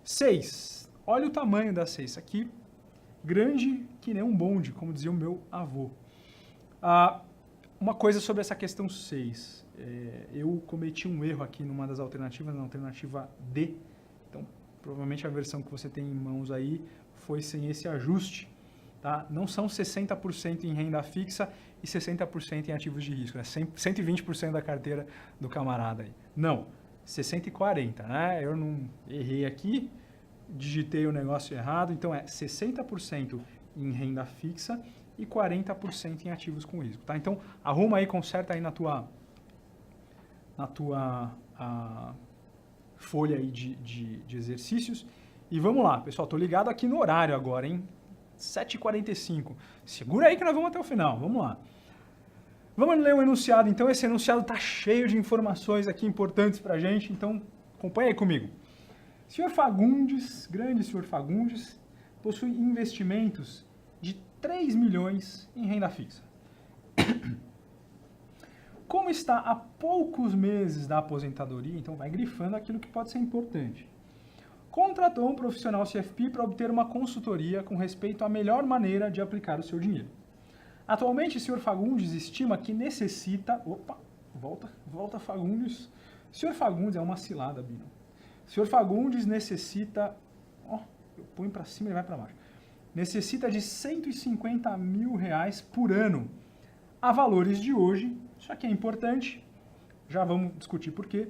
6. Olha o tamanho da 6. Aqui, grande que nem um bonde, como dizia o meu avô. Uma coisa sobre essa questão 6. Eu cometi um erro aqui numa das alternativas, na alternativa D. Então, provavelmente a versão que você tem em mãos aí foi sem esse ajuste. Tá? Não são 60% em renda fixa e 60% em ativos de risco. Né? 120% da carteira do camarada aí. Não, 60 e 40. Né? Eu não errei aqui, digitei o negócio errado. Então, é 60% em renda fixa e 40% em ativos com risco. Tá? Então, arruma aí, conserta aí na tua folha aí de exercícios. E vamos lá, pessoal. Tô ligado aqui no horário agora, hein? 7h45. Segura aí que nós vamos até o final. Vamos lá. Vamos ler o enunciado. Então, esse enunciado está cheio de informações aqui importantes para a gente. Então, acompanha aí comigo. Senhor Fagundes, grande senhor Fagundes, possui investimentos de 3 milhões em renda fixa. Como está há poucos meses da aposentadoria, então vai grifando aquilo que pode ser importante. Contratou um profissional CFP para obter uma consultoria com respeito à melhor maneira de aplicar o seu dinheiro. Atualmente, o Sr. Fagundes estima que necessita... Opa, volta Fagundes. O Sr. Fagundes é uma cilada, Bino. O Sr. Fagundes necessita... eu ponho para cima e vai para baixo. Necessita de R$150 mil por ano. A valores de hoje, isso aqui é importante, já vamos discutir por quê,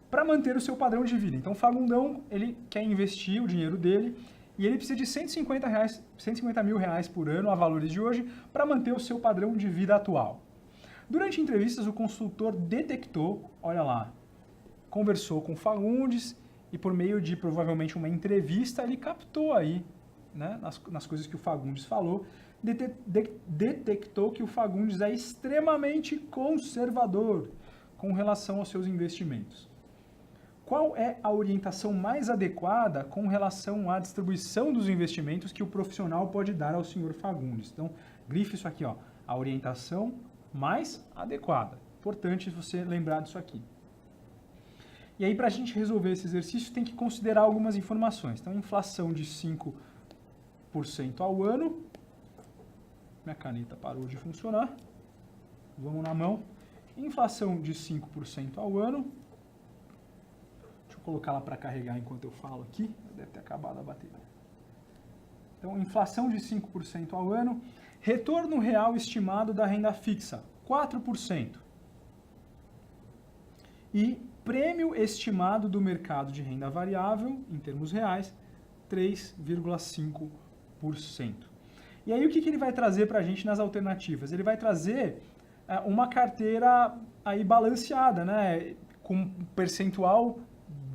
para manter o seu padrão de vida. Então, o Fagundão, ele quer investir o dinheiro dele e ele precisa de R$150 mil por ano, a valores de hoje, para manter o seu padrão de vida atual. Durante entrevistas, o consultor detectou, olha lá, conversou com o Fagundes e por meio de, provavelmente, uma entrevista, ele captou aí, né, nas coisas que o Fagundes falou, detectou que o Fagundes é extremamente conservador com relação aos seus investimentos. Qual é a orientação mais adequada com relação à distribuição dos investimentos que o profissional pode dar ao Sr. Fagundes? Então, grife isso aqui, ó, a orientação mais adequada. Importante você lembrar disso aqui. E aí, para a gente resolver esse exercício, tem que considerar algumas informações. Então, inflação de 5% ao ano. Minha caneta parou de funcionar. Vamos na mão. Inflação de 5% ao ano. Deixa eu colocar ela para carregar enquanto eu falo aqui. Deve ter acabado a bateria. Então, inflação de 5% ao ano. Retorno real estimado da renda fixa, 4%. E prêmio estimado do mercado de renda variável, em termos reais, 3,5%. E aí, o que ele vai trazer para a gente nas alternativas? Ele vai trazer uma carteira aí balanceada, né? Com um percentual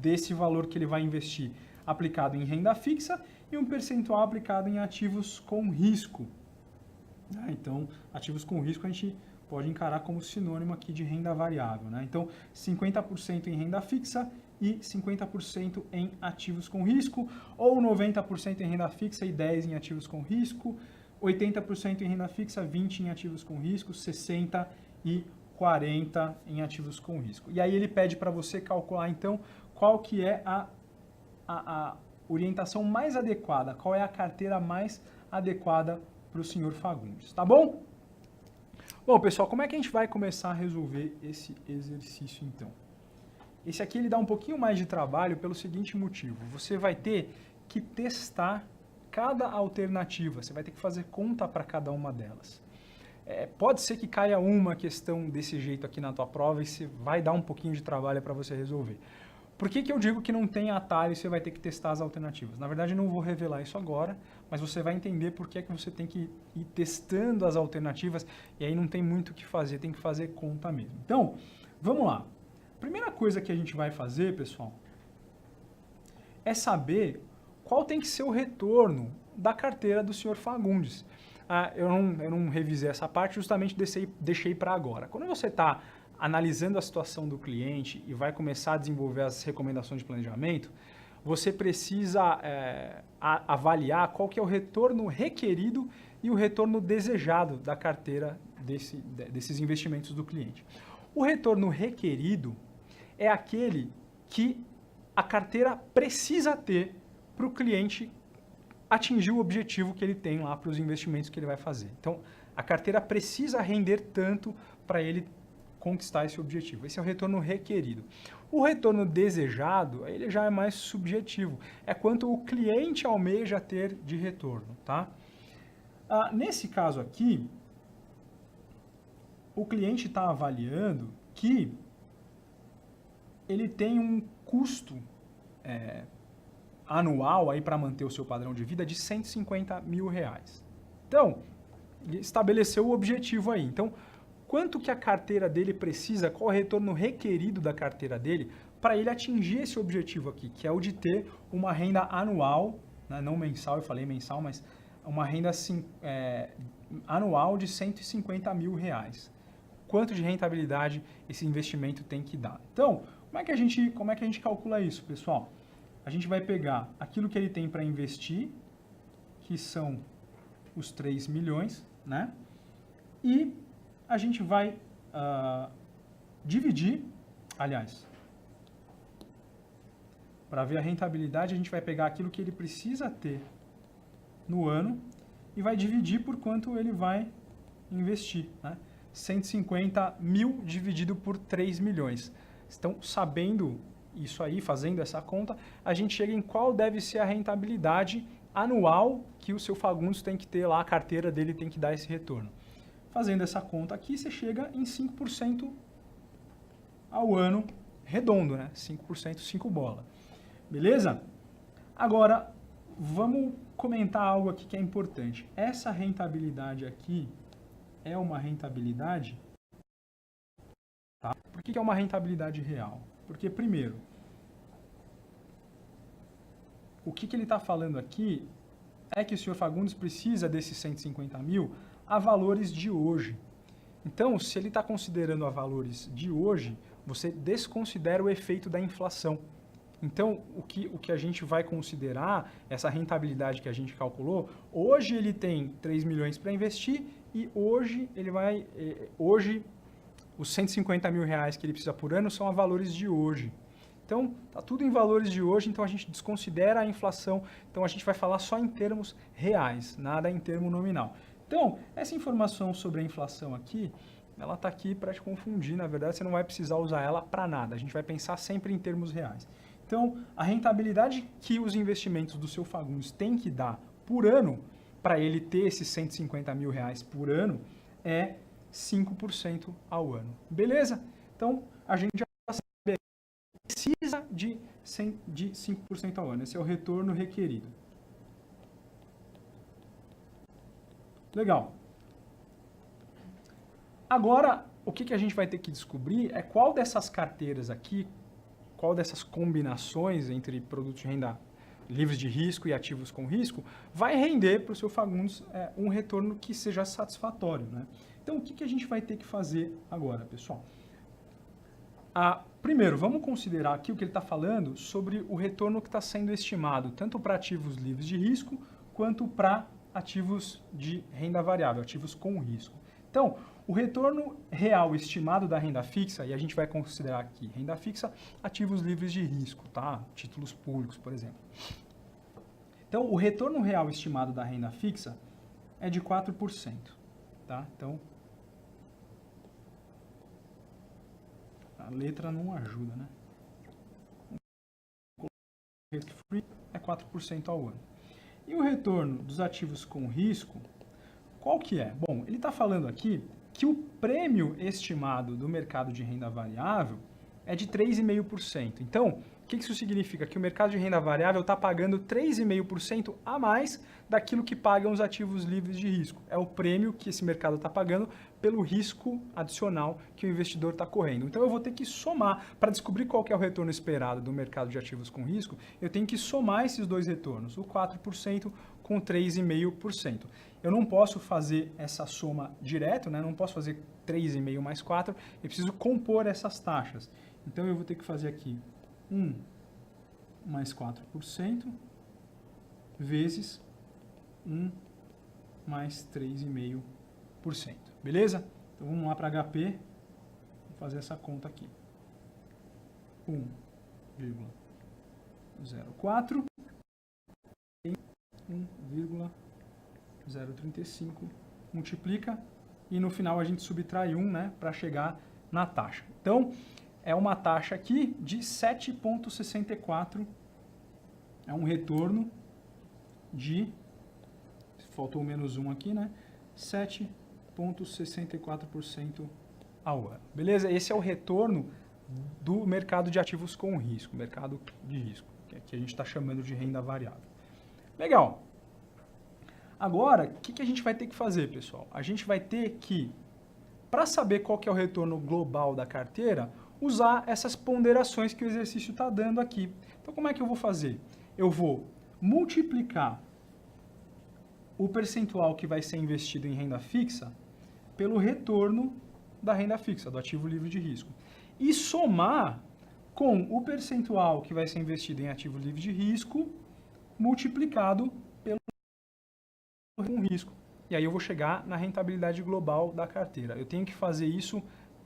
desse valor que ele vai investir aplicado em renda fixa e um percentual aplicado em ativos com risco. Então, ativos com risco a gente pode encarar como sinônimo aqui de renda variável. Né? Então, 50% em renda fixa e 50% em ativos com risco, ou 90% em renda fixa e 10% em ativos com risco, 80% em renda fixa, 20% em ativos com risco, 60% e 40% em ativos com risco. E aí ele pede para você calcular, então, qual que é a orientação mais adequada, qual é a carteira mais adequada para o senhor Fagundes, tá bom? Bom, pessoal, como é que a gente vai começar a resolver esse exercício, então? Esse aqui ele dá um pouquinho mais de trabalho pelo seguinte motivo. Você vai ter que testar cada alternativa, você vai ter que fazer conta para cada uma delas. Pode ser que caia uma questão desse jeito aqui na tua prova e você vai dar um pouquinho de trabalho para você resolver. Por que eu digo que não tem atalho e você vai ter que testar as alternativas? Na verdade, eu não vou revelar isso agora, mas você vai entender por que é que você tem que ir testando as alternativas e aí não tem muito o que fazer, tem que fazer conta mesmo. Então, vamos lá. Primeira coisa que a gente vai fazer, pessoal, é saber qual tem que ser o retorno da carteira do Sr. Fagundes. Eu não revisei essa parte, justamente deixei para agora. Quando você está analisando a situação do cliente e vai começar a desenvolver as recomendações de planejamento, você precisa avaliar qual que é o retorno requerido e o retorno desejado da carteira desses investimentos do cliente. O retorno requerido é aquele que a carteira precisa ter para o cliente atingir o objetivo que ele tem lá para os investimentos que ele vai fazer. Então, a carteira precisa render tanto para ele conquistar esse objetivo. Esse é o retorno requerido. O retorno desejado, ele já é mais subjetivo. É quanto o cliente almeja ter de retorno, tá? Nesse caso aqui, o cliente está avaliando que ele tem um custo anual aí para manter o seu padrão de vida de R$150 mil. Então, ele estabeleceu o objetivo aí. Então, quanto que a carteira dele precisa, qual o retorno requerido da carteira dele para ele atingir esse objetivo aqui, que é o de ter uma renda anual, né, não mensal, eu falei mensal, mas uma renda anual de R$150 mil. Quanto de rentabilidade esse investimento tem que dar? Então, como é que a gente calcula isso, pessoal? A gente vai pegar aquilo que ele tem para investir, que são os 3 milhões, né? E a gente vai dividir, aliás, para ver a rentabilidade, a gente vai pegar aquilo que ele precisa ter no ano e vai dividir por quanto ele vai investir, né? 150 mil dividido por 3 milhões. Então, sabendo isso aí, fazendo essa conta, a gente chega em qual deve ser a rentabilidade anual que o seu Fagundes tem que ter lá, a carteira dele tem que dar esse retorno. Fazendo essa conta aqui, você chega em 5% ao ano, redondo, né? 5%, 5 bola. Beleza? Agora, vamos comentar algo aqui que é importante. Essa rentabilidade aqui é uma rentabilidade, tá? Por que é uma rentabilidade real? Porque, primeiro, o que ele está falando aqui é que o senhor Fagundes precisa desses 150 mil a valores de hoje. Então, se ele está considerando a valores de hoje, você desconsidera o efeito da inflação. Então, o que a gente vai considerar, essa rentabilidade que a gente calculou, hoje ele tem 3 milhões para investir e hoje hoje os 150 mil reais que ele precisa por ano são a valores de hoje. Então, tá tudo em valores de hoje, então a gente desconsidera a inflação, então a gente vai falar só em termos reais, nada em termo nominal. Então, essa informação sobre a inflação aqui, ela está aqui para te confundir, na verdade você não vai precisar usar ela para nada, a gente vai pensar sempre em termos reais. Então, a rentabilidade que os investimentos do seu Fagundes têm que dar por ano, para ele ter esses 150 mil reais por ano, é 5% ao ano. Beleza? Então, a gente já sabe que precisa de 5% ao ano. Esse é o retorno requerido. Legal. Agora, o que a gente vai ter que descobrir é qual dessas carteiras aqui, qual dessas combinações entre produtos de renda livres de risco e ativos com risco, vai render para o seu Fagundes um retorno que seja satisfatório, né? Então, o que a gente vai ter que fazer agora, pessoal? Primeiro, vamos considerar aqui o que ele está falando sobre o retorno que está sendo estimado, tanto para ativos livres de risco, quanto para ativos de renda variável, ativos com risco. Então, o retorno real estimado da renda fixa, e a gente vai considerar aqui renda fixa, ativos livres de risco, tá? Títulos públicos, por exemplo. Então, o retorno real estimado da renda fixa é de 4%, tá? Então, a letra não ajuda, né? Risk-free é 4% ao ano. E o retorno dos ativos com risco, qual que é? Bom, ele está falando aqui que o prêmio estimado do mercado de renda variável é de 3,5%. Então, o que isso significa? Que o mercado de renda variável está pagando 3,5% a mais daquilo que pagam os ativos livres de risco. É o prêmio que esse mercado está pagando pelo risco adicional que o investidor está correndo. Então, eu vou ter que somar, para descobrir qual que é o retorno esperado do mercado de ativos com risco, eu tenho que somar esses dois retornos, o 4% com 3,5%. Eu não posso fazer essa soma direto, né? Não posso fazer 3,5 mais 4, eu preciso compor essas taxas. Então, eu vou ter que fazer aqui 1 mais 4% vezes 1 mais 3,5%. Beleza? Então, vamos lá para HP. Vou fazer essa conta aqui. 1,04 0,35, multiplica e no final a gente subtrai 1, né, para chegar na taxa. Então, é uma taxa aqui de 7,64, é um retorno de, faltou o menos 1 aqui, né, 7,64% ao ano. Beleza? Esse é o retorno do mercado de ativos com risco, mercado de risco, que a gente está chamando de renda variável. Legal. Agora, o que a gente vai ter que fazer, pessoal? A gente vai ter que, para saber qual que é o retorno global da carteira, usar essas ponderações que o exercício está dando aqui. Então, como é que eu vou fazer? Eu vou multiplicar o percentual que vai ser investido em renda fixa pelo retorno da renda fixa, do ativo livre de risco. E somar com o percentual que vai ser investido em ativo livre de risco multiplicado pelo risco. E aí eu vou chegar na rentabilidade global da carteira. Eu tenho que fazer isso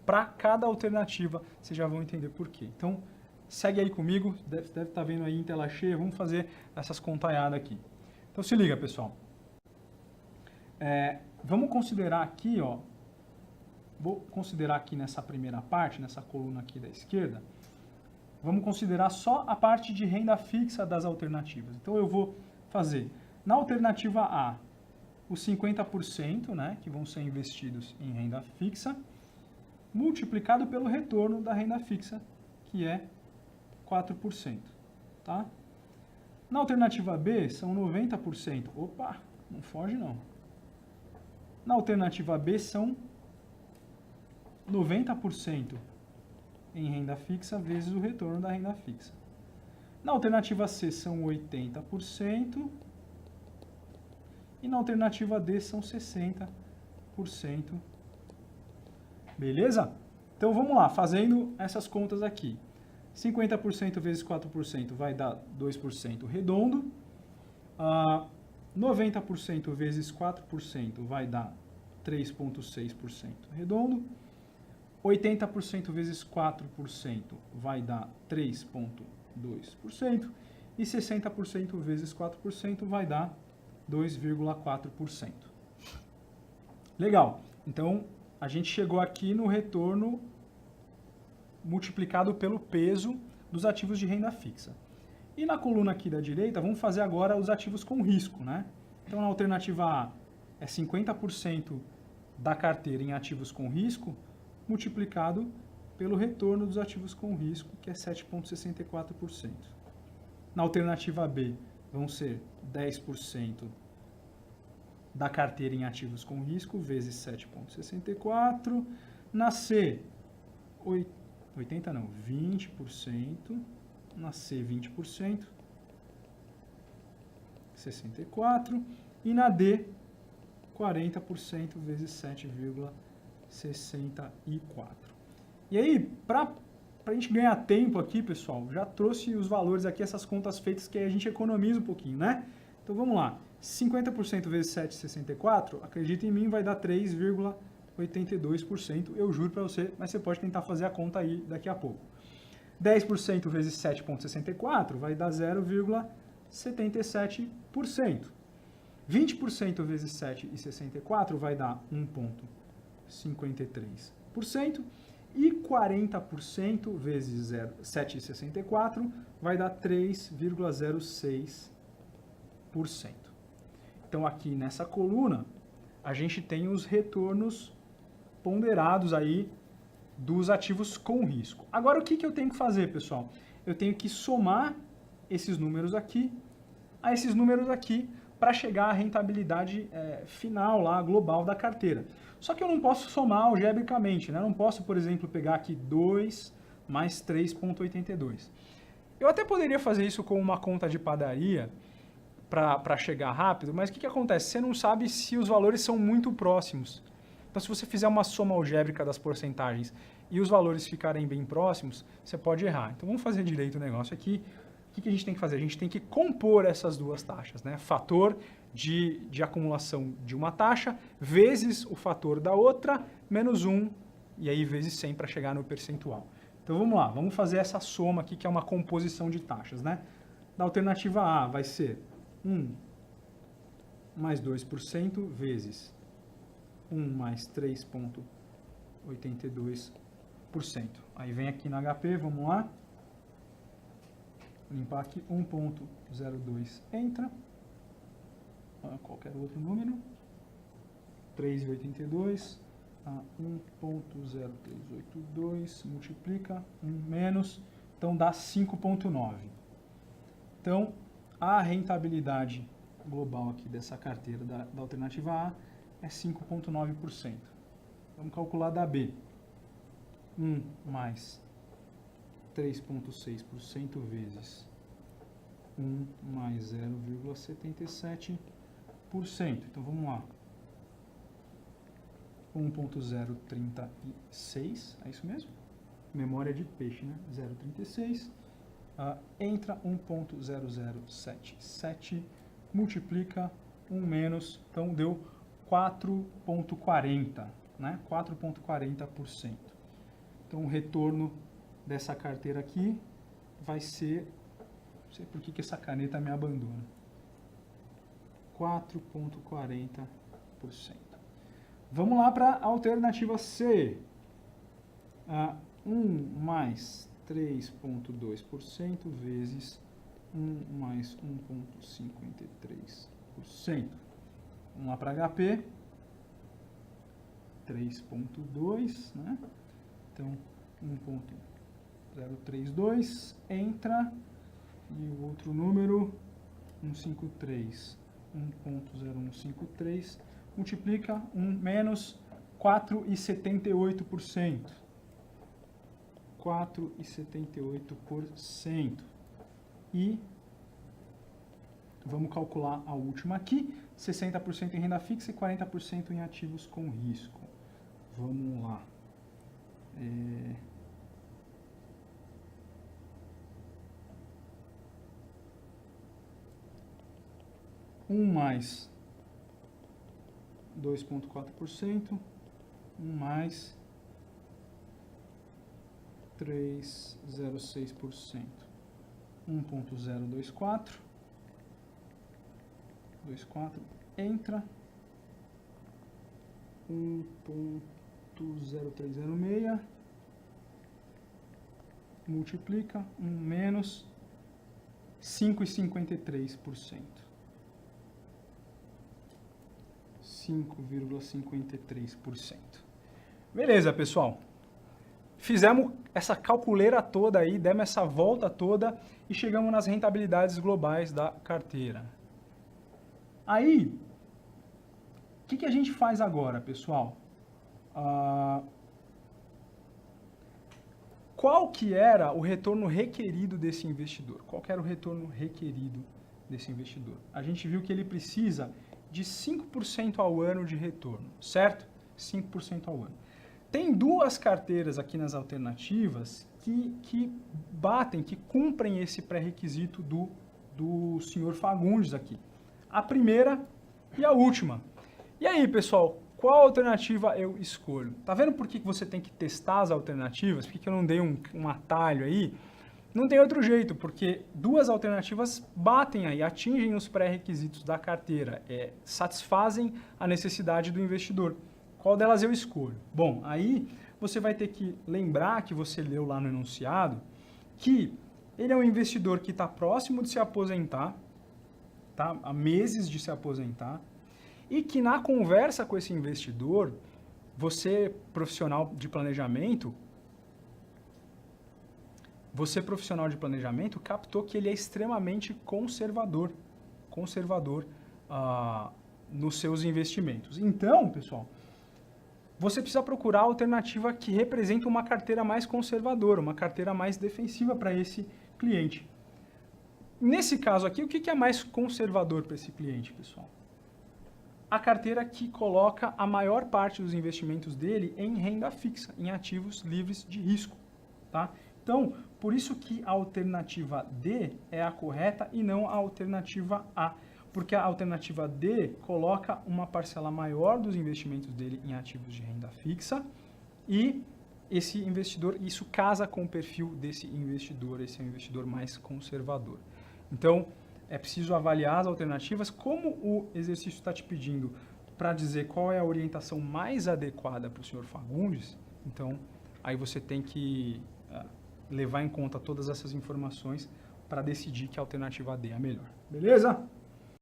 para cada alternativa, vocês já vão entender por quê. Então, segue aí comigo, deve estar vendo aí em tela cheia, vamos fazer essas contalhadas aqui. Então, se liga, pessoal. Vamos considerar aqui, ó, vou considerar aqui nessa primeira parte, nessa coluna aqui da esquerda, vamos considerar só a parte de renda fixa das alternativas. Então, eu vou fazer, na alternativa A, os 50%, né, que vão ser investidos em renda fixa, multiplicado pelo retorno da renda fixa, que é 4%. Tá? Na alternativa B, são 90%. Opa, não foge não. Na alternativa B, são 90% em renda fixa vezes o retorno da renda fixa. Na alternativa C, são 80%. E na alternativa D são 60%. Beleza? Então vamos lá, fazendo essas contas aqui. 50% vezes 4% vai dar 2% redondo. 90% vezes 4% vai dar 3,6% redondo. 80% vezes 4% vai dar 3,2%. E 60% vezes 4% vai dar 2,4%. Legal. Então, a gente chegou aqui no retorno multiplicado pelo peso dos ativos de renda fixa. E na coluna aqui da direita, vamos fazer agora os ativos com risco, né? Então, na alternativa A, é 50% da carteira em ativos com risco, multiplicado pelo retorno dos ativos com risco, que é 7,64%. Na alternativa B, vão ser 10% da carteira em ativos com risco, vezes 7,64%. Na C, 20%. Na C, 20%. 64%. E na D, 40% vezes 7,64%. E aí, para a gente ganhar tempo aqui, pessoal, já trouxe os valores aqui, essas contas feitas que a gente economiza um pouquinho, né? Então vamos lá. 50% vezes 7,64, acredita em mim, vai dar 3,82%. Eu juro para você, mas você pode tentar fazer a conta aí daqui a pouco. 10% vezes 7,64 vai dar 0,77%. 20% vezes 7,64 vai dar 1,53%. E 40% vezes 7,64 vai dar 3,06%. Então, aqui nessa coluna, a gente tem os retornos ponderados aí dos ativos com risco. Agora, o que eu tenho que fazer, pessoal? Eu tenho que somar esses números aqui a esses números aqui para chegar à rentabilidade final lá, global da carteira. Só que eu não posso somar algebricamente, né? Eu não posso, por exemplo, pegar aqui 2 mais 3,82. Eu até poderia fazer isso com uma conta de padaria para chegar rápido, mas o que acontece? Você não sabe se os valores são muito próximos. Então, se você fizer uma soma algébrica das porcentagens e os valores ficarem bem próximos, você pode errar. Então, vamos fazer direito o negócio aqui. O que a gente tem que fazer? A gente tem que compor essas duas taxas, né? Fator de acumulação de uma taxa vezes o fator da outra, menos 1, e aí vezes 100 para chegar no percentual. Então, vamos lá. Vamos fazer essa soma aqui, que é uma composição de taxas, né? Da alternativa A vai ser 1 mais 2% vezes 1 mais 3,82%. Aí vem aqui na HP, vamos lá. Limpar aqui 1,02 entra. Qualquer outro número. 3,82 a 1,0382 multiplica 1 menos, então dá 5,9. Então, a rentabilidade global aqui dessa carteira da alternativa A é 5,9%. Vamos calcular da B. 1 mais 3,6% vezes 1 mais 0,77%. Então, vamos lá. 1,036, é isso mesmo? Memória de peixe, né? 0,36. Entra 1,0077, multiplica 1 menos, então deu 4,40, né? 4,40%. Então o retorno dessa carteira aqui vai ser, não sei por que essa caneta me abandona, 4,40%. Vamos lá para a alternativa C. 1 mais 3,2% vezes 1 mais 1,53%. Vamos lá para HP. 3,2, né? Então, 1,032 entra. E o outro número, 153. 1,0153 multiplica 1 menos 4,78%. 4,78%. E vamos calcular a última aqui, 60% em renda fixa e 40% em ativos com risco. Vamos lá. 1 mais 2,4%, 1 mais 3,06%, 1,024, 24, entra, 1,0306, multiplica, 1 menos 5,53%. 5,53%. Beleza, pessoal. Fizemos essa calculeira toda aí, demos essa volta toda e chegamos nas rentabilidades globais da carteira. Aí, o que a gente faz agora, pessoal? Qual que era o retorno requerido desse investidor? Qual que era o retorno requerido desse investidor? A gente viu que ele precisa de 5% ao ano de retorno, certo? 5% ao ano. Tem duas carteiras aqui nas alternativas que batem, que cumprem esse pré-requisito do senhor Fagundes aqui. A primeira e a última. E aí, pessoal, qual alternativa eu escolho? Tá vendo por que você tem que testar as alternativas? Por que eu não dei um atalho aí? Não tem outro jeito, porque duas alternativas batem aí, atingem os pré-requisitos da carteira, satisfazem a necessidade do investidor. Qual delas eu escolho? Bom, aí você vai ter que lembrar que você leu lá no enunciado que ele é um investidor que está próximo de se aposentar, tá? Há meses de se aposentar, e que na conversa com esse investidor, você, profissional de planejamento, captou que ele é extremamente conservador nos seus investimentos. Então, pessoal, você precisa procurar a alternativa que representa uma carteira mais conservadora, uma carteira mais defensiva para esse cliente. Nesse caso aqui, o que é mais conservador para esse cliente, pessoal? A carteira que coloca a maior parte dos investimentos dele em renda fixa, em ativos livres de risco, tá? Então, por isso que a alternativa D é a correta e não a alternativa A. Porque a alternativa D coloca uma parcela maior dos investimentos dele em ativos de renda fixa e esse investidor, isso casa com o perfil desse investidor, esse é um investidor mais conservador. Então, é preciso avaliar as alternativas, como o exercício está te pedindo para dizer qual é a orientação mais adequada para o senhor Fagundes, então aí você tem que levar em conta todas essas informações para decidir que a alternativa D é a melhor. Beleza?